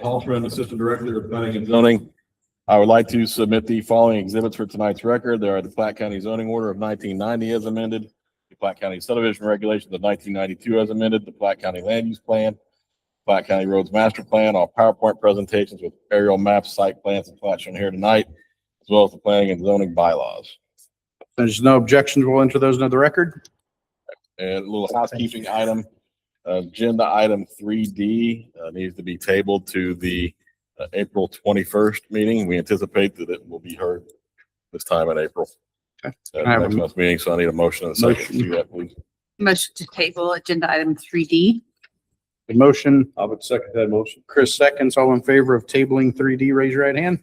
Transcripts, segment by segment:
Haltman, Assistant Director of Planning and Zoning. I would like to submit the following exhibits for tonight's record. There are the Platte County Zoning Order of 1990 as amended, the Platte County Subdivision Regulations of 1992 as amended, the Platte County Land Use Plan, Platte County Roads Master Plan, all PowerPoint presentations with aerial maps, site plans, and plats shown here tonight, as well as the planning and zoning bylaws. There's no objections. We'll enter those into the record. And a little housekeeping item. Agenda item 3D needs to be tabled to the April 21st meeting. We anticipate that it will be heard this time in April. Okay. Next month's meeting, so I need a motion and a second to do that, please. Motion to table agenda item 3D. The motion, I would second that motion. Chris seconds. All in favor of tabling 3D, raise your right hand.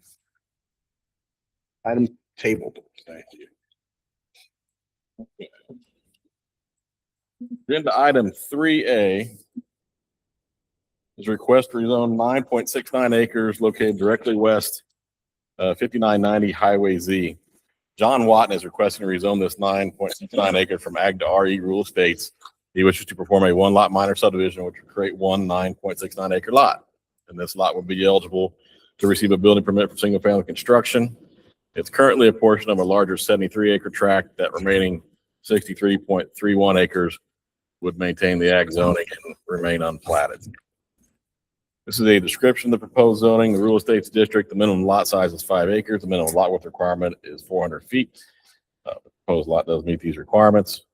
Item tabled. Thank you. Agenda item 3A is a request to rezone 9.69 acres located directly west 5990 Highway Z. John Watton is requesting to rezone this 9.69 acre from Ag to RE Rural Estates. He wishes to perform a one lot minor subdivision, which would create one 9.69 acre lot. And this lot would be eligible to receive a building permit for single family construction. It's currently a portion of a larger 73 acre tract. That remaining 63.31 acres would maintain the ag zoning and remain unplatted. This is a description of the proposed zoning. The Rural Estates District, the minimum lot size is 5 acres. The minimum lot width requirement is 400 feet. The proposed lot does meet these requirements.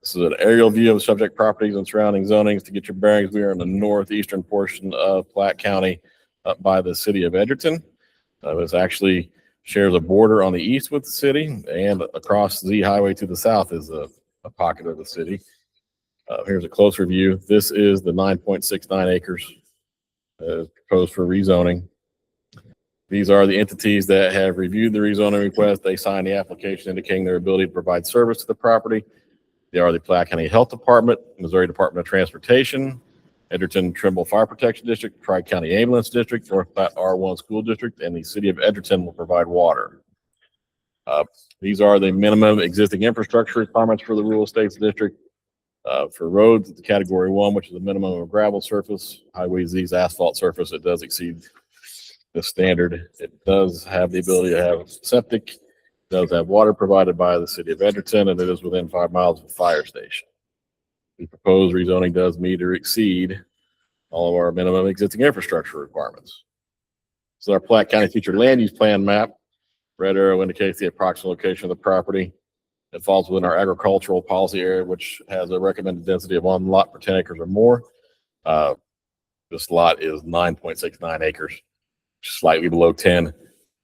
This is an aerial view of the subject properties and surrounding zonings. To get your bearings, we are in the northeastern portion of Platte County up by the city of Edgerton. This actually shares a border on the east with the city, and across Z Highway to the south is a pocket of the city. Here's a closer view. This is the 9.69 acres proposed for rezoning. These are the entities that have reviewed the rezoning request. They signed the application indicating their ability to provide service to the property. They are the Platte County Health Department, Missouri Department of Transportation, Edgerton Trimble Fire Protection District, Tri-County Ambulance District, North Platte R1 School District, and the city of Edgerton will provide water. These are the minimum existing infrastructure requirements for the Rural Estates District. For roads, it's category 1, which is a minimum of gravel surface. Highway Z's asphalt surface, it does exceed the standard. It does have the ability to have septic, it does have water provided by the city of Edgerton, and it is within 5 miles of a fire station. The proposed rezoning does meet or exceed all of our minimum existing infrastructure requirements. So our Platte County Future Land Use Plan map, red arrow indicates the approximate location of the property. It falls within our agricultural policy area, which has a recommended density of 1 lot per 10 acres or more. This lot is 9.69 acres, slightly below 10.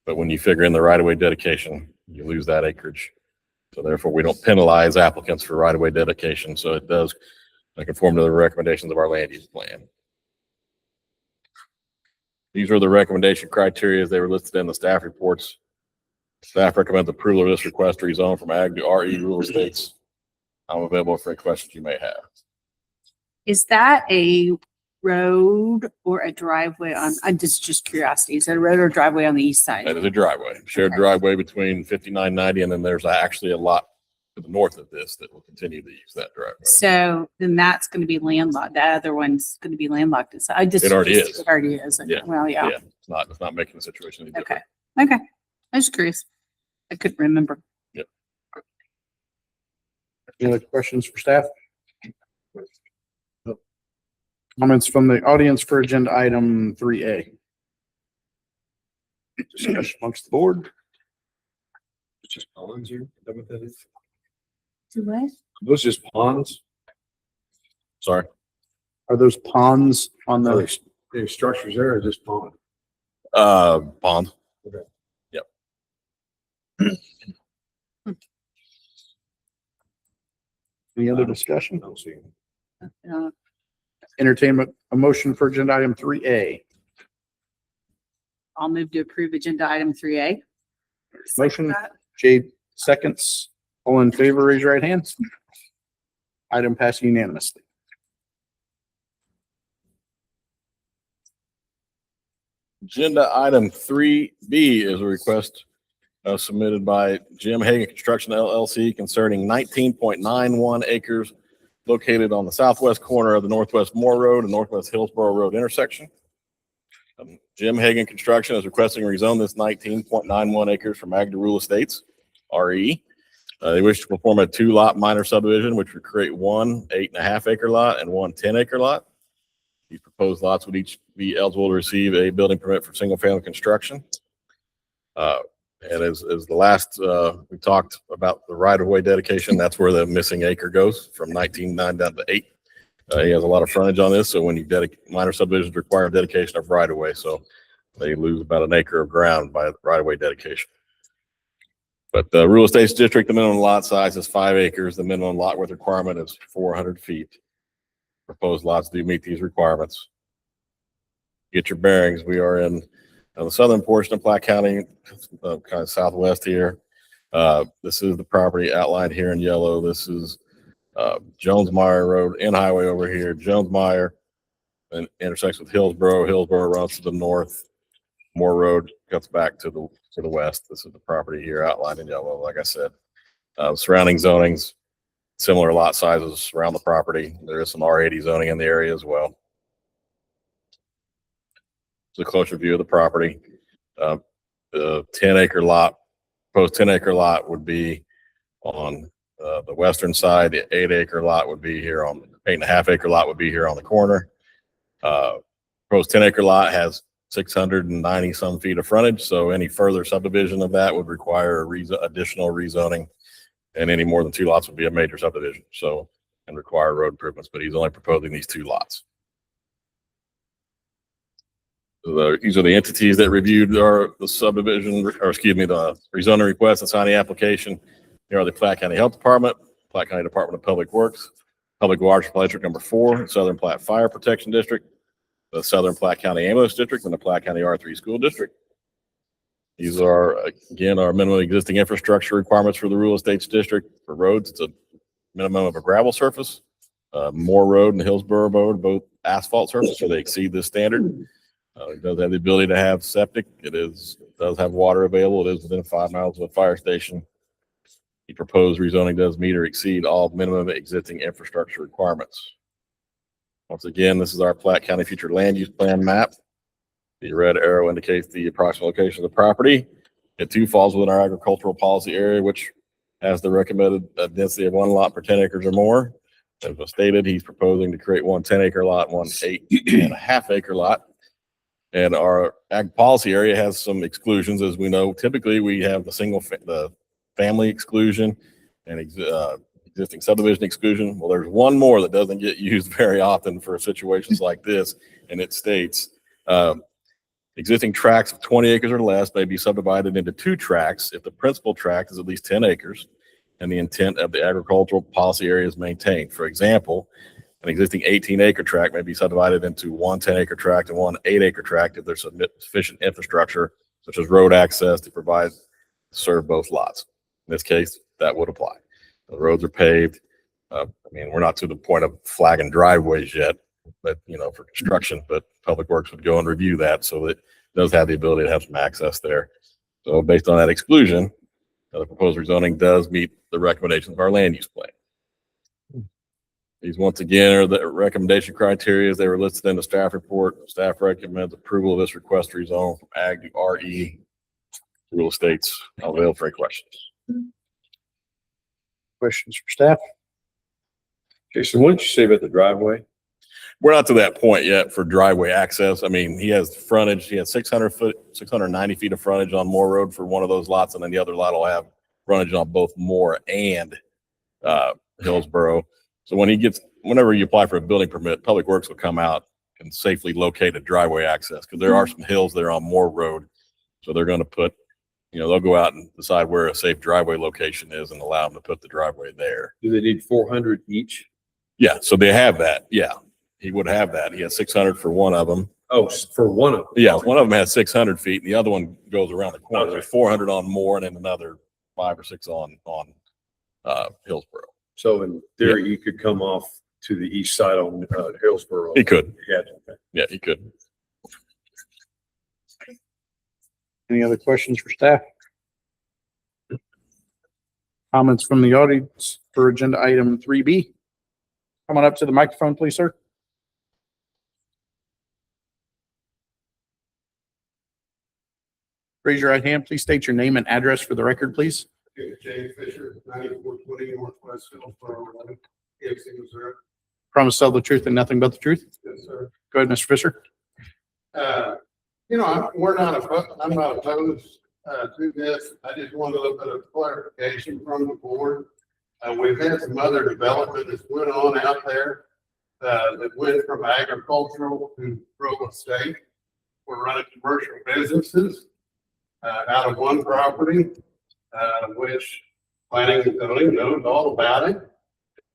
But when you figure in the right-of-way dedication, you lose that acreage. So therefore, we don't penalize applicants for right-of-way dedication. So it does conform to the recommendations of our land use plan. These are the recommendation criteria as they were listed in the staff reports. Staff recommends approval of this request to rezone from Ag to RE Rural Estates. I'm available for any questions you may have. Is that a road or a driveway on, I'm just curiosity, is it a road or driveway on the east side? That is a driveway, shared driveway between 5990, and then there's actually a lot to the north of this that will continue to use that driveway. So then that's going to be landlocked. That other one's going to be landlocked. It already is. It already is. Yeah. Well, yeah. Yeah, it's not making the situation any Okay. different. Okay. I was curious. I couldn't remember. Yep. Any other questions for staff? Comments from the audience for agenda item 3A. Discussion amongst the board. It's just ponds here. Is that what that is? Do what? Those just ponds? Sorry. Are those ponds on Are the, they structures there or just pond? Pond. Okay. Yep. any other discussion? I don't see them. Entertain a motion for agenda item 3A. I'll move to approve agenda item 3A. Motion, Jade seconds. All in favor, raise your right hand. Item passed unanimously. Agenda item 3B is a request submitted by Jim Hagan Construction LLC concerning 19.91 acres located on the southwest corner of the Northwest Moore Road and Northwest Hillsborough Road intersection. Jim Hagan Construction is requesting to rezone this 19.91 acres from ag to rural estates, RE. They wish to perform a 2-lot minor subdivision, which would create one 8.5 acre lot and one 10 acre lot. These proposed lots would each be eligible to receive a building permit for single family construction. And as the last, we talked about the right of way dedication, that's where the missing acre goes from 19.9 down to 8. He has a lot of frontage on this, so when you minor subdivisions require dedication of right of way, so they lose about an acre of ground by right of way dedication. But the real estate district, the minimum lot size is 5 acres. The minimum lot width requirement is 400 feet. Proposed lots do meet these requirements. Get your bearings. We are in the southern portion of Platte County, kind of southwest here. This is the property outlined here in yellow. This is Jones Meyer Road and highway over here. Jones Meyer and intersects with Hillsboro. Hillsboro runs to the north. Moore Road cuts back to the west. This is the property here outlined in yellow. Like I said, surrounding zonings, similar lot sizes around the property. There is some R80 zoning in the area as well. It's a closer view of the property. The 10 acre lot, proposed 10 acre lot would be on the western side. The 8 acre lot would be here on 8.5 acre lot would be here on the corner. Proposed 10 acre lot has 690 some feet of frontage. So any further subdivision of that would require additional rezoning, and any more than 2 lots would be a major subdivision. So, and require road improvements, but he's only proposing these 2 lots. So these are the entities that reviewed the subdivision, or excuse me, the rezoning request and signed the application. Here are the Platte County Health Department, Platte County Department of Public Works, Public Water Supply District number 4, Southern Platte Fire Protection District, the Southern Platte County Ambulance District, and the Platte County R3 School District. These are, again, our minimum existing infrastructure requirements for the real estates district. For roads, it's a minimum of a gravel surface. Moore Road and Hillsboro Road, both asphalt surface, so they exceed this standard. It does have the ability to have septic. It does have water available. It is within 5 miles of a fire station. The proposed rezoning does meet or exceed all minimum existing infrastructure requirements. Once again, this is our Platte County Future Land Use Plan map. The red arrow indicates the approximate location of the property. It too falls within our agricultural policy area, which has the recommended density of 1 lot per 10 acres or more. As was stated, he's proposing to create one 10 acre lot, one 8.5 acre lot. And our ag policy area has some exclusions. As we know, typically we have the family exclusion and existing subdivision exclusion. Well, there's one more that doesn't get used very often for situations like this, and it states existing tracts of 20 acres or less may be subdivided into 2 tracts if the principal tract is at least 10 acres and the intent of the agricultural policy area is maintained. For example, an existing 18 acre tract may be subdivided into one 10 acre tract and one 8 acre tract if there's sufficient infrastructure, such as road access, to serve both lots. In this case, that would apply. The roads are paved. I mean, we're not to the point of flagging driveways yet, but for construction, but Public Works would go and review that, so it does have the ability to have some access there. So based on that exclusion, the proposed rezoning does meet the recommendations of our land use plan. These, once again, are the recommendation criteria as they were listed in the staff report. Staff recommends approval of this request to rezone from ag to RE real estates. I'll avail for any questions. Questions for staff? Jason, what did you say about the driveway? We're not to that point yet for driveway access. I mean, he has frontage. He has 690 feet of frontage on Moore Road for one of those lots, and then the other lot will have frontage on both Moore and Hillsboro. So whenever you apply for a building permit, Public Works will come out and safely locate a driveway access, because there are some hills there on Moore Road. So they're going to put, they'll go out and decide where a safe driveway location is and allow them to put the driveway there. Do they need 400 each? Yeah, so they have that. Yeah, he would have that. He has 600 for one of them. Oh, for one of them? Yeah, one of them has 600 feet, and the other one goes around the corner. Okay. There's 400 on Moore, and then another 5 or 6 on Hillsboro. So in theory, you could come off to the east side on Hillsboro. He could. Yeah. Okay. Yeah, he could. Any other questions for staff? Comments from the audience for agenda item 3B? Come on up to the microphone, please, sir. Raise your right hand. Please state your name and address for the record, please. Jay Fisher, 9420 Northwest Hillsborough, P&Z, Missouri. Promise to tell the truth and nothing but the truth. Yes, sir. Go ahead, Mr. Fisher. I'm not opposed to this. I just want a little bit of clarification from the board. We've had some other development that's went on out there that went from agricultural to real estate. We're running commercial businesses out of one property, which planning and zoning knows all about it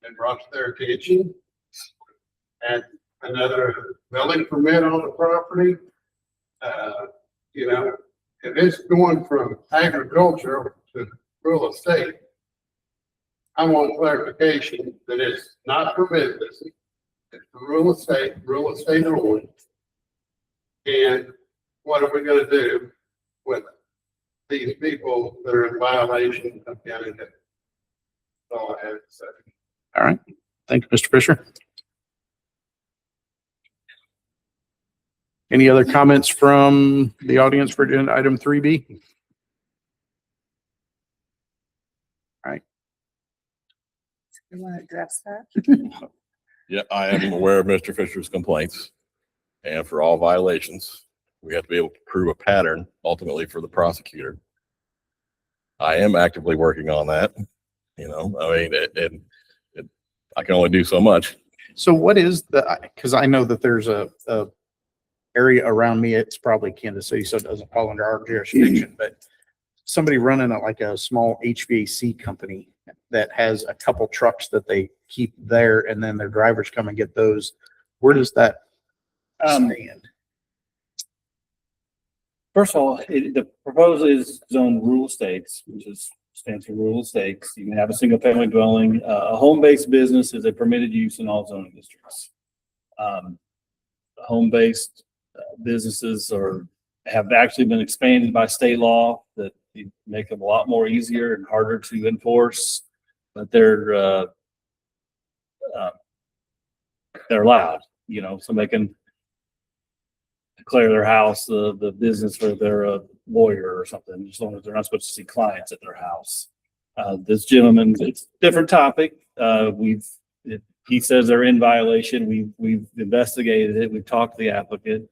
and brought to their attention. And another building permit on the property. If it's going from agriculture to real estate, I want clarification that it's not for business. It's for real estate only. And what are we gonna do with these people that are in violation of county code? That's all I have to say. All right. Thank you, Mr. Fisher. Any other comments from the audience for agenda item 3B? You want to address that? Yeah, I am aware of Mr. Fisher's complaints. And for all violations, we have to be able to prove a pattern ultimately for the prosecutor. I am actively working on that. I can only do so much. So what is because I know that there's a area around me, it's probably Kansas City, so it doesn't fall under our jurisdiction, but somebody running a small HVAC company that has a couple trucks that they keep there and then their drivers come and get those. Where does that stand? First of all, the proposal is zone rural estates, which stands for rural estates. You can have a single family dwelling. A home-based business is a permitted use in all zoning districts. Home-based businesses have actually been expanded by state law that make them a lot more easier and harder to enforce, but they're allowed. Somebody can declare their house the business where they're a lawyer or something, as long as they're not supposed to see clients at their house. This gentleman, it's a different topic. He says they're in violation. We've investigated it. We've talked to the applicant.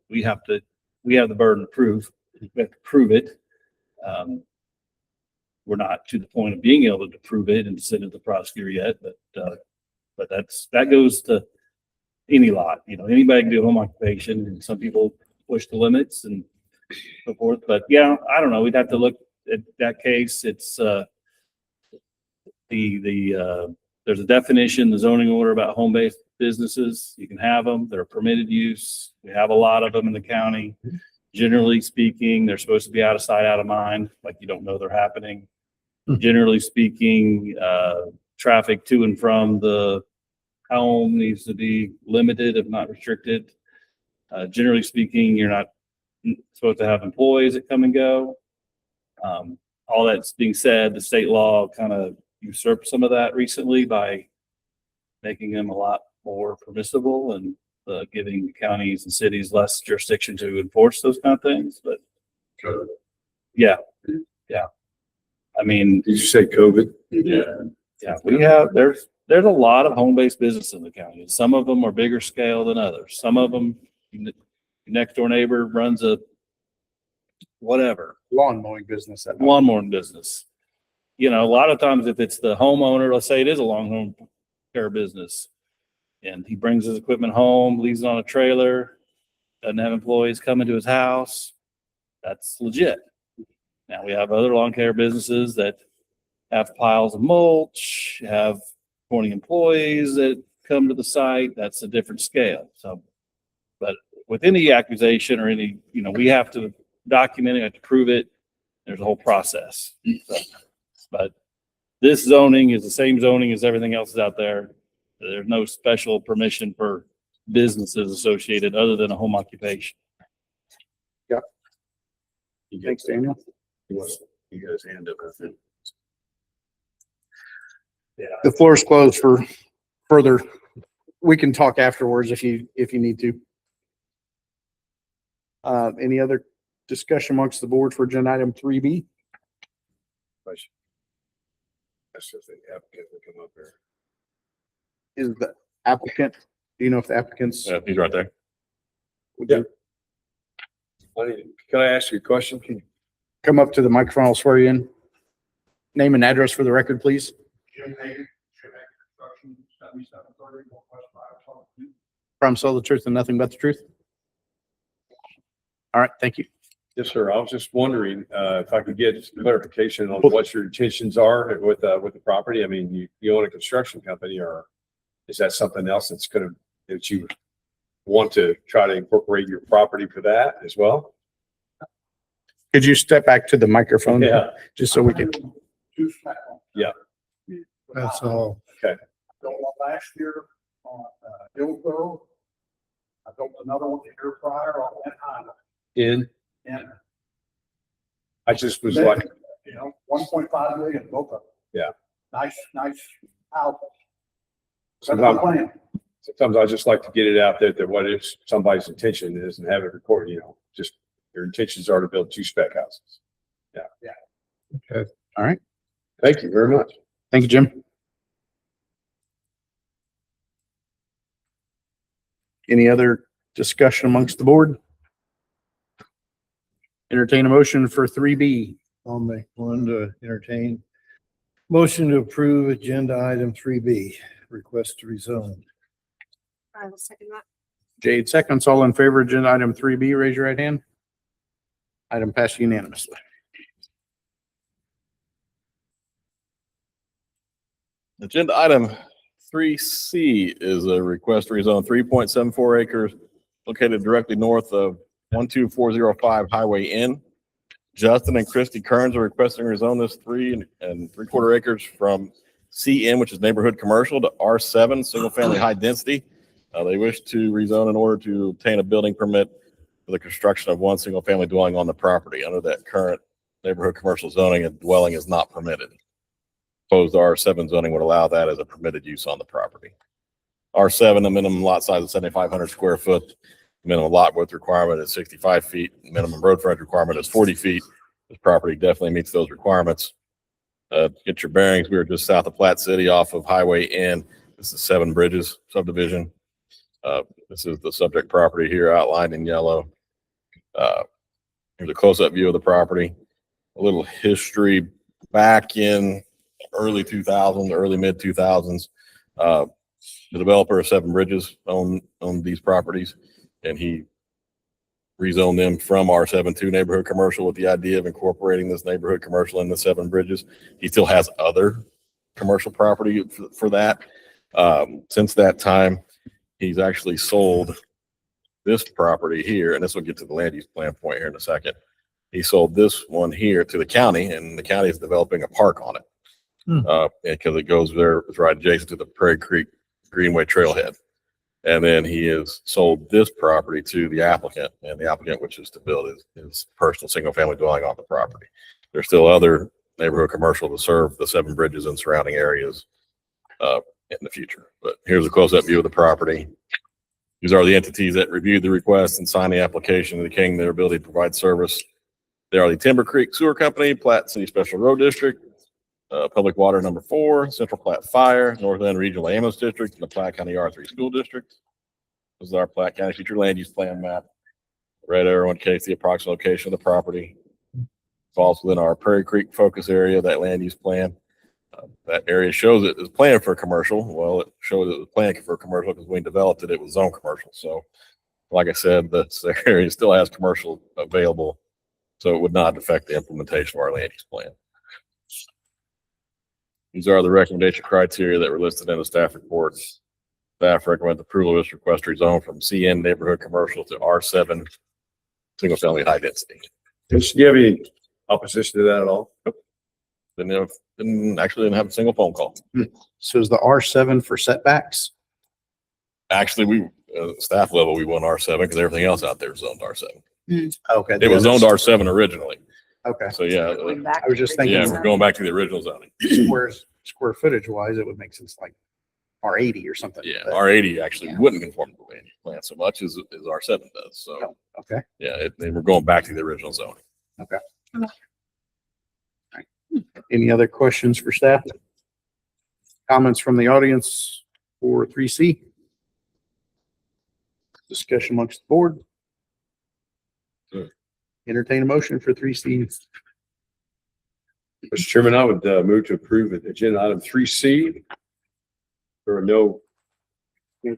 We have the burden of proof. We have to prove it. We're not to the point of being able to prove it and to send it to the prosecutor yet, but that goes to any lot. Anybody can do home occupation, and some people push the limits and so forth. But yeah, I don't know. We'd have to look at that case. It's there's a definition, the zoning order about home-based businesses. You can have them. They're permitted use. We have a lot of them in the county. Generally speaking, they're supposed to be out of sight, out of mind, like you don't know they're happening. Generally speaking, traffic to and from the home needs to be limited, if not restricted. Generally speaking, you're not supposed to have employees that come and go. All that's being said, the state law kind of usurped some of that recently by making them a lot more permissible and giving counties and cities less jurisdiction to enforce those kind of things. But yeah. I mean, Did you say COVID? Yeah. There's a lot of home-based business in the county. Some of them are bigger scale than others. Some of them, your next door neighbor runs a whatever. Lawn mowing business. Lawn mowing business. A lot of times if it's the homeowner, let's say it is a long-home care business, and he brings his equipment home, leaves it on a trailer, doesn't have employees coming to his house, that's legit. Now we have other lawn care businesses that have piles of mulch, have 20 employees that come to the site. That's a different scale. So, but with any accusation or any, we have to document it, have to prove it. There's a whole process. So, but this zoning is the same zoning as everything else out there. There's no special permission for businesses associated other than a home occupation. Thanks, Daniel. You guys hand up, I think. Yeah. The floor is closed for further. We can talk afterwards if you need to. Any other discussion amongst the board for agenda item 3B? Question. That's just the applicant will come up here. Is the applicant, do you know if the applicant's? Yeah, he's right there. Yeah. Can I ask you a question? Can you Come up to the microphone, I'll swear you in. Name and address for the record, please. Jim Hagan, Chemek Construction, 7730 Northwest 512. Promise to tell the truth and nothing but the truth. All right, thank you. Yes, sir. I was just wondering, if I could get some clarification on what your intentions are with the property. I mean, you own a construction company, or is that something else that you want to try to incorporate your property for that as well? Could you step back to the microphone? Yeah. Just so we can, Two smack on. Yeah. That's all. Okay. Built one last year on, Hillsborough. I built another one the year prior on that highway. And, I just was like, 1.5 million both of them. Yeah. Nice house. Sometimes- sometimes I just like to get it out there that what if somebody's intention is and have it recorded, just your intentions are to build 2 spec houses. Yeah. Okay. all right. Thank you very much. Thank you, Jim. Any other discussion amongst the board? Entertain a motion for 3B. I'll make one to entertain. Motion to approve agenda item 3B, request to rezone. I will second that. Jade seconds. All in favor, of agenda item 3B, raise your right hand. Item passed unanimously. Agenda item 3C is a request to rezone 3.74 acres located directly north of 12405 Highway N. Justin and Christy Kearns are requesting to rezone this 3.75 acres from CN, which is neighborhood commercial, to R7, single family high density. They wish to rezone in order to obtain a building permit for the construction of one single family dwelling on the property. Under that current neighborhood commercial zoning, a dwelling is not permitted. Proposed R7 zoning would allow that as a permitted use on the property. R7, the minimum lot size is 7,500 square foot. Minimum lot width requirement is 65 feet. Minimum road frontage requirement is 40 feet. This property definitely meets those requirements. Get your bearings. We are just south of Platte City off of Highway N. This is Seven Bridges subdivision. This is the subject property here outlined in yellow. Here's a close-up view of the property. A little history back in early 2000s, early mid 2000s. The developer of Seven Bridges owned these properties, and he rezoned them from R7 to neighborhood commercial with the idea of incorporating this neighborhood commercial in the Seven Bridges. He still has other commercial property for that. Since that time, he's actually sold this property here, and this will get to the land use plan point here in a second. He sold this one here to the county, and the county is developing a park on it. Because it goes there, it's right adjacent to the Prairie Creek Greenway Trailhead. And then he has sold this property to the applicant, and the applicant wishes to build his personal single family dwelling on the property. There's still other neighborhood commercial to serve the Seven Bridges and surrounding areas in the future. But here's a close-up view of the property. These are the entities that reviewed the request and signed the application indicating their ability to provide service. They are the Timber Creek Sewer Company, Platte City Special Road District, Public Water Number 4, Central Platte Fire, North End Regional Ambulance District, and the Platte County R3 School District. This is our Platte County future land use plan map. Red arrow indicates the approximate location of the property. Falls within our Prairie Creek focus area, that land use plan. That area shows it is planned for commercial. Well, it shows it was planned for commercial because when we developed it, it was zone commercial. So like I said, this area still has commercial available. So it would not affect the implementation of our land use plan. These are the recommendation criteria that were listed in the staff report. Staff recommends approval of this request to rezone from CN neighborhood commercial to R7 single family high density. Do you have any opposition to that at all? Didn't have a single phone call. So is the R7 for setbacks? Actually, we staff level, we won R7 because everything else out there is zoned R7. Okay. It was zoned R7 originally. Okay. So yeah, Going back I was to just the thinking- yeah, we're going back to the original zoning. Square footage wise, it would make sense like R80 or something. Yeah, but- R80 actually Yeah. wouldn't conform to the land use plan so much as R7 does. So Oh, Okay. Yeah, they were going back to the original zone. Any other questions for staff? Comments from the audience for 3C? Discussion amongst the board. Good. Entertain a motion for 3C. Mr. Chairman, I would move to approve agenda item 3C. There are no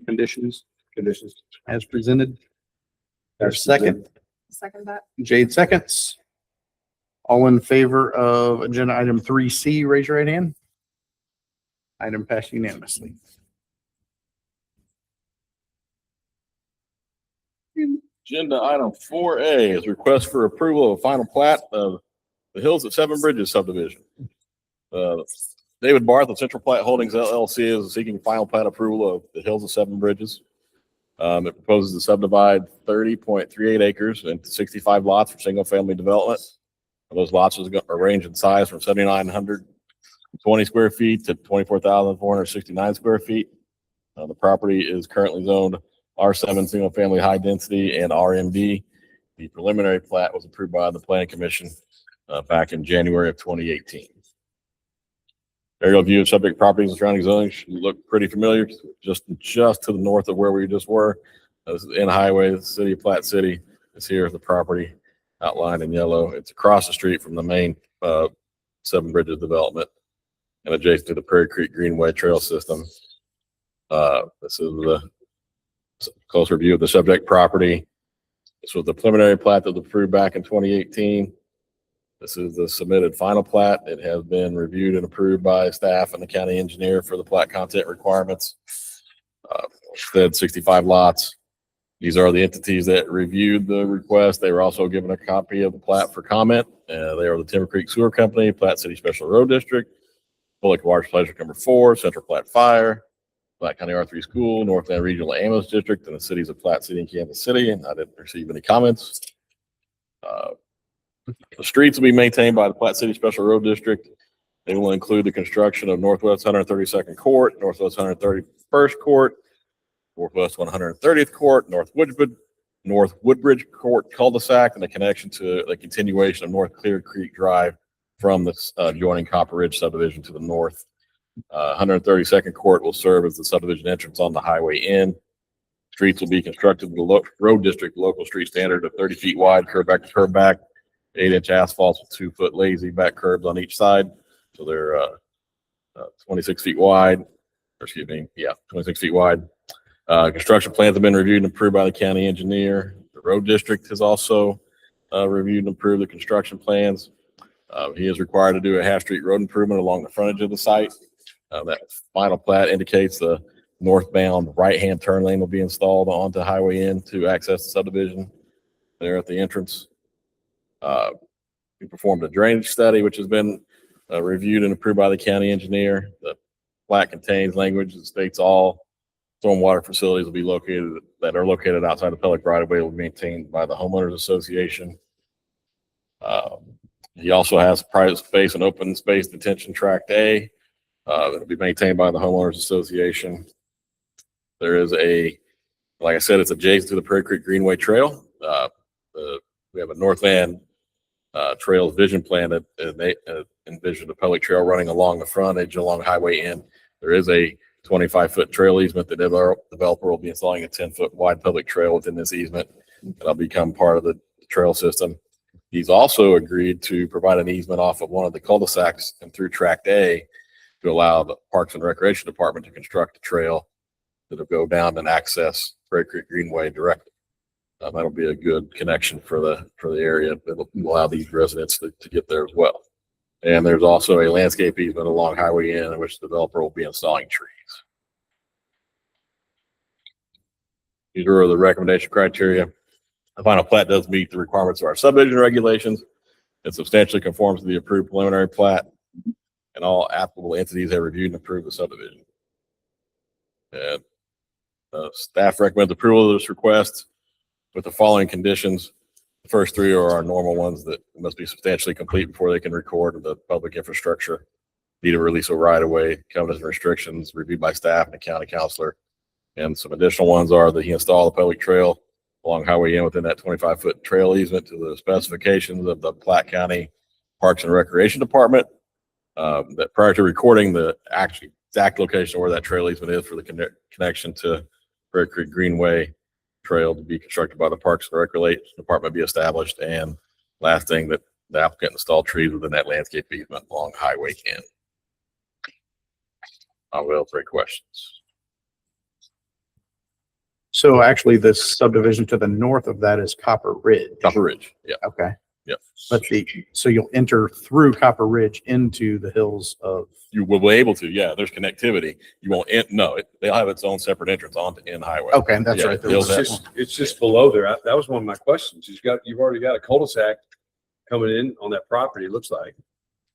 Conditions conditions. as presented. There's second. Second that. Jade seconds. All in favor of agenda item 3C, raise your right hand. Item passed unanimously. Agenda item 4A is request for approval of final plat of the Hills at Seven Bridges subdivision. David Barth of Central Plat Holdings LLC is seeking final plat approval of the Hills of Seven Bridges. It proposes to subdivide 30.38 acres into 65 lots for single-family development. Those lots are range in size from 7,920 square feet to 24,469 square feet. The property is currently zoned R7 single-family high density and RMD. The preliminary plat was approved by the Planning Commission back in January of 2018. Aerial view of subject properties and surrounding zoning should look pretty familiar, just to the north of where we just were. This is in highway, the city of Platte City is here, the property outlined in yellow. It's across the street from the main Seven Bridges development and adjacent to the Prairie Creek Greenway Trail System. This is the closer view of the subject property. This was the preliminary plat that was approved back in 2018. This is the submitted final plat. It has been reviewed and approved by staff and the county engineer for the plat content requirements. Said 65 lots. These are the entities that reviewed the request. They were also given a copy of the plat for comment. They are the Timber Creek Sewer Company, Platte City Special Road District, Public Water Supply District Number 4, Central Platte Fire, Platte County R3 School, Northland Regional Ambulance District, and the cities of Platte City and Kansas City. And I didn't receive any comments. The streets will be maintained by the Platte City Special Road District. They will include the construction of Northwest 132nd Court, Northwest 131st Court, Northwest 130th Court, North Woodbridge Court cul-de-sac, and the connection to the continuation of North Clear Creek Drive from the adjoining Copper Ridge subdivision to the north. 132nd Court will serve as the subdivision entrance on the highway in. Streets will be constructed with the road district local street standard of 30 feet wide, curb back to curb back, 8-inch asphalt with 2-foot lazy back curbs on each side. So they're 26 feet wide, 26 feet wide. Construction plans have been reviewed and approved by the county engineer. The road district has also reviewed and approved the construction plans. He is required to do a half-street road improvement along the frontage of the site. That final plat indicates the northbound right-hand turn lane will be installed onto Highway N to access the subdivision there at the entrance. We performed a drainage study, which has been reviewed and approved by the county engineer. The plat contains language that states all stormwater facilities will be located outside the public right of way will be maintained by the homeowners association. He also has private space and open space detention tract A. That'll be maintained by the homeowners association. There is like I said, it's adjacent to the Prairie Creek Greenway Trail. We have a Northland Trails vision plan that they envisioned a public trail running along the frontage along Highway N. There is a 25-foot trail easement. The developer will be installing a 10-foot wide public trail within this easement. That'll become part of the trail system. He's also agreed to provide an easement off of one of the cul-de-sacs and through Tract A to allow the Parks and Recreation Department to construct a trail that'll go down and access Prairie Creek Greenway directly. That'll be a good connection for the area. It'll allow these residents to get there as well. And there's also a landscape easement along Highway N in which the developer will be installing trees. These are the recommendation criteria. The final plat does meet the requirements of our subdivision regulations. It substantially conforms to the approved preliminary plat, and all applicable entities have reviewed and approved the subdivision. And staff recommends approval of this request with the following conditions. The first three are our normal ones that must be substantially complete before they can record the public infrastructure. Need to release a right of way, covenants and restrictions reviewed by staff and the county counselor. And some additional ones are that he install the public trail along Highway N within that 25-foot trail easement to the specifications of the Platte County Parks and Recreation Department. That prior to recording the actual exact location where that trail easement is for the connection to Prairie Creek Greenway Trail to be constructed by the Parks and Recreation Department be established. And last thing, that the applicant installed trees within that landscape easement along Highway N. I will take questions. So actually this subdivision to the north of that is Copper Ridge. Copper Ridge, yeah, Okay. yeah. But so you'll enter through Copper Ridge into the hills of, You will be able to, yeah, there's connectivity. You won't, they'll have its own separate entrance onto N Highway. okay, that's Yeah, right. hills It's just below there. That was one of my questions. You've already got a cul-de-sac coming in on that property, it looks like.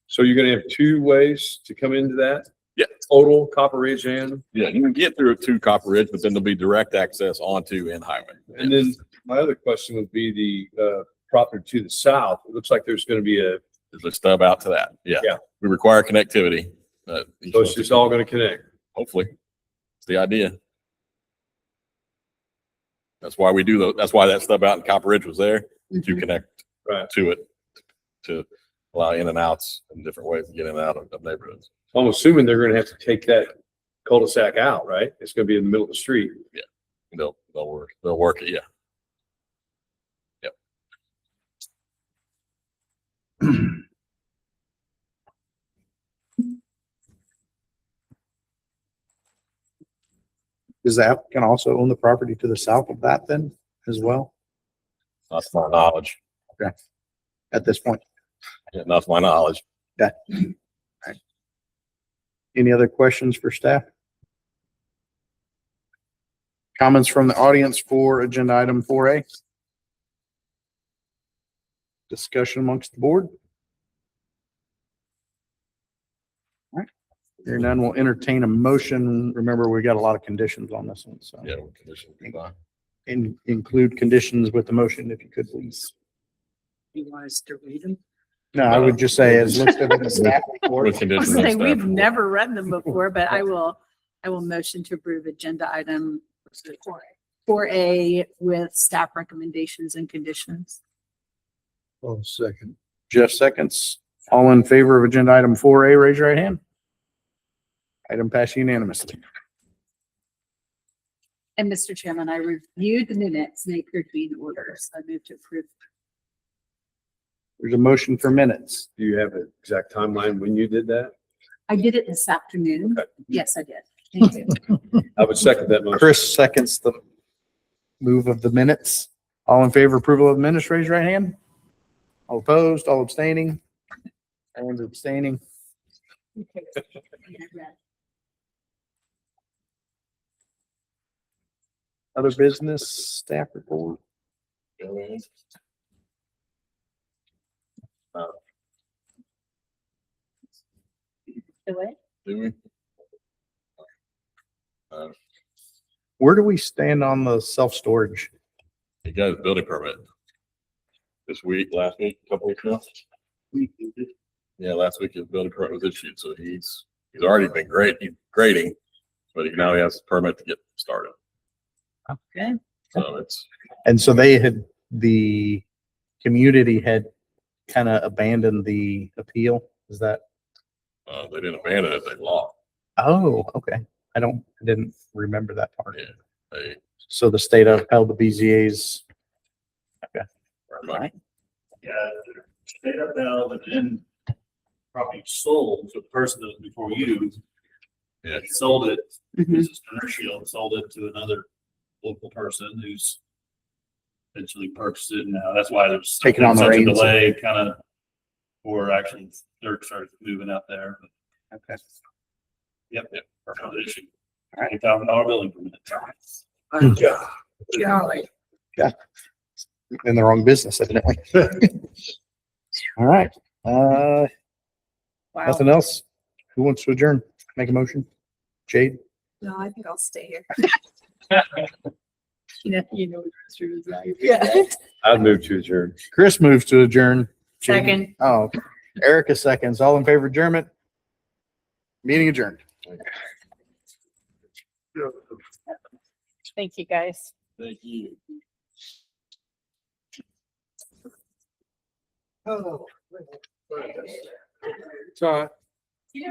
So you're gonna have two ways to come into that? Yeah. Total Copper Ridge and, Yeah, you can get through it to Copper Ridge, but then there'll be direct access onto N Highway. and then my other question would be the property to the south. It looks like there's gonna be There's a stub out to that. Yeah. Yeah. We require connectivity. so it's just all gonna connect. Hopefully. It's the idea. That's why we do that's why that stub out in Copper Ridge was there to connect Right. to it, to allow in and outs in different ways to get in and out of neighborhoods. I'm assuming they're gonna have to take that cul-de-sac out, right? It's gonna be in the middle of the street. They'll work it. Yeah. does the applicant also own the property to the south of that then as well Not to my knowledge. at this point? Yeah, not to my knowledge. Any other questions for staff? Comments from the audience for agenda item 4A? Discussion amongst the board? All right. Hearing none, we'll entertain a motion. Remember, we got a lot of conditions on this one, so Yeah. Condition would be fine. include conditions with the motion if you could, please. You want us to read them? No, I would just say as listed in the staff report. With I was conditions. gonna say, and we've staff never read them before, but I will motion to approve agenda item 4A with staff recommendations and conditions. Oh, second. Jeff seconds. All in favor of agenda item 4A, raise your right hand. Item passed unanimously. And Mr. Chairman, I reviewed the minutes and they appear to be in order, so I move to approve. There's a motion for minutes. Do you have an exact timeline when you did that? I did it this afternoon. Yes, I did. Thank you. I would second that motion. Chris seconds the move of the minutes. All in favor of approval of the minutes, raise your right hand. All opposed, all abstaining. Everyone's abstaining. Other business, staff report. Do it. Do we? Where do we stand on the self-storage? He got his building permit this week, last week, a couple weeks ago. Yeah, last week his building permit was issued, so he's already been grading, but now he has a permit to get started. Okay. So And so the community had kind of abandoned the appeal. Is that? they didn't abandon it, they lost. Oh, okay. I didn't remember that part. Yeah. They, So the state upheld the BZA's. right. Yeah, state up now, but then property sold to the person that was before you. Yeah. Sold it, Mhm. this is commercial, sold it to another local person who's eventually purchased it. Now, that's why there's Taking on the such a reins. delay, kind of, for actually dirt started moving out there. Okay. Yep, no issue. All right. $8,000 building permit. Golly. In the wrong business, evidently. All right. Wow. Nothing else? Who wants to adjourn? Make a motion? Jade? No, I think I'll stay here. You know, through that. Yeah. I'd move to adjourn. Chris moves to adjourn. Jade? Second. Oh, okay. Erica seconds. All in favor of adjournment? Meeting adjourned. Thank you, guys. Thank you. So I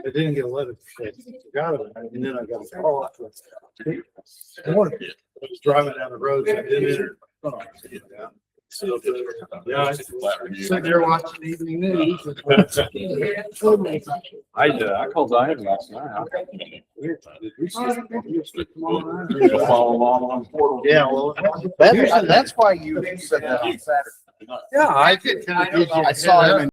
didn't get a letter. Got it, and then I got a call. I was driving down the road. So I didn't enter. Yeah, I sitting there watching evening news. I called Diane last night. Follow along on the portal. Yeah, well, that's why you said that on Saturday. Yeah, I did. I saw him in